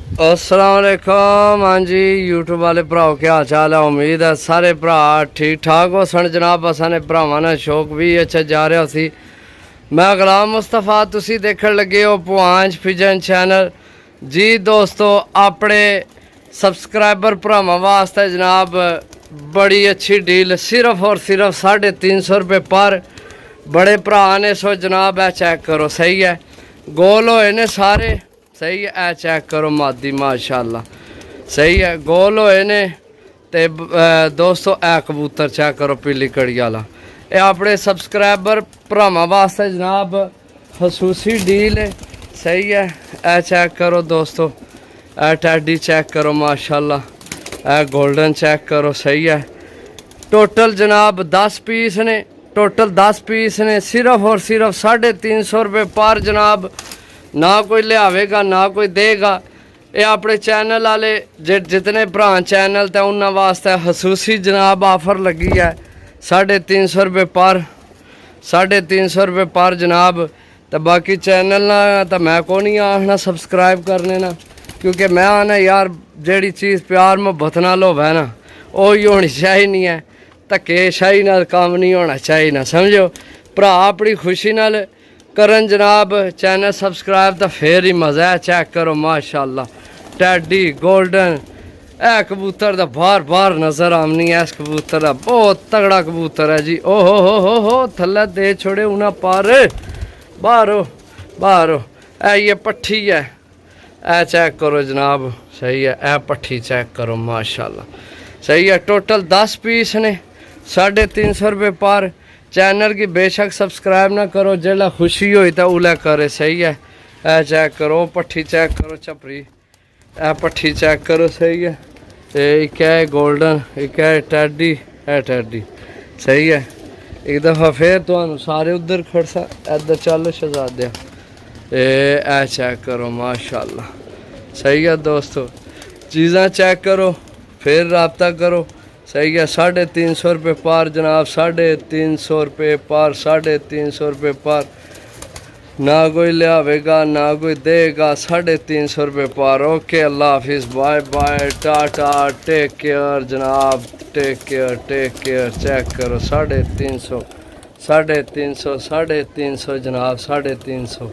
अस्सलाम वालेकुम। हाँ जी यूट्यूब वाले भराओ क्या हाल चाल है। उम्मीद है सारे भरा ठीक ठाक हो सन जनाब। असाने भरावां ने शौक भी अच्छा जा रहा सी। मैं गुलाम मुस्तफा, तुसी देखण लगे हो पुआंच फिजन चैनल जी। दोस्तों अपने सब्सक्राइबर भरावां वास्ते जनाब बड़ी अच्छी डील, सिर्फ और सिर्फ 350 रुपये पर। बड़े भरा ने सो जनाब है चेक करो, सही है गोल होए ने सारे, सही है। ए चेक करो मादी माशाल्लाह, सही है गोल होए ने। ते दोस्तों ए कबूतर चेक करो पीली कड़ी वाला। ये अपने सब्सक्राइबर भरावां वास्ते जनाब खसूसी डील है, सही है। ए चेक करो दोस्तों, ए टैडी चेक करो माशाल्लाह। ए गोल्डन चेक करो, सही है। टोटल जनाब 10 पीस ने, टोटल 10 पीस ने, सिर्फ और सिर्फ 350 रुपये पर जनाब। ना कोई लियावेगा ना कोई देगा। ये अपने चैनल वाले जितने भरा चैनल ते उन्होंने वास्ते खसूसी जनाब ऑफर लगी है 350 रुपये पर, 350 रुपये पर जनाब। तो बाकी चैनल ना तो मैं को नहीं आखना सब्सक्राइब करने ना, क्योंकि मैं आना यार जेड़ी चीज़ प्यार मोहब्बत नाल होवे ना वही होनी चाहिए नहीं है। धक्के शाही नाल काम नहीं होना चाहिए ना, समझो। भरा अपनी खुशी नाल करन जनाब चैनल सब्सक्राइब, तो फिर ही मज़ा है। चेक करो माशाल्लाह टैडी गोल्डन। ए कबूतर दा बार बार नज़र आमनी है। इस कबूतर का बहुत तगड़ा कबूतर है जी। ओहो हो थल्ले दे छोड़े उन्हें पर बाहरो बाहरो। ए ये पट्ठी है, ए चेक करो जनाब, सही है। ए पट्ठी चेक करो माशाल्लाह, सही है। टोटल 10 पीस ने, 350 रुपये पर। चैनल की बेशक सब्सक्राइब ना करो, जेला खुशी हुई तो उला करे, सही है। ए चेक करो पट्ठी चेक करो छपरी, ए पट्ठी चेक करो, सही है। एक है गोल्डन, एक है टैडी, है टैडी, सही है। एक दफ़ा फिर तो सारे उधर खड़सा इधर चल शहजादिया। ए चेक करो माशाल्लाह, सही है दोस्तों। चीज़ां चेक करो फिर रब्ता करो, सही है। 350 रुपये पर जनाब, 350 रुपये पर, 350 रुपये पर। ना कोई लियावेगा ना कोई देगा, 350 रुपये पर। ओके अल्लाह हाफिज़, bye bye tata, take care जनाब, टेक केयर टेक केयर। चेक करो 350, 350, 350 जनाब, 350।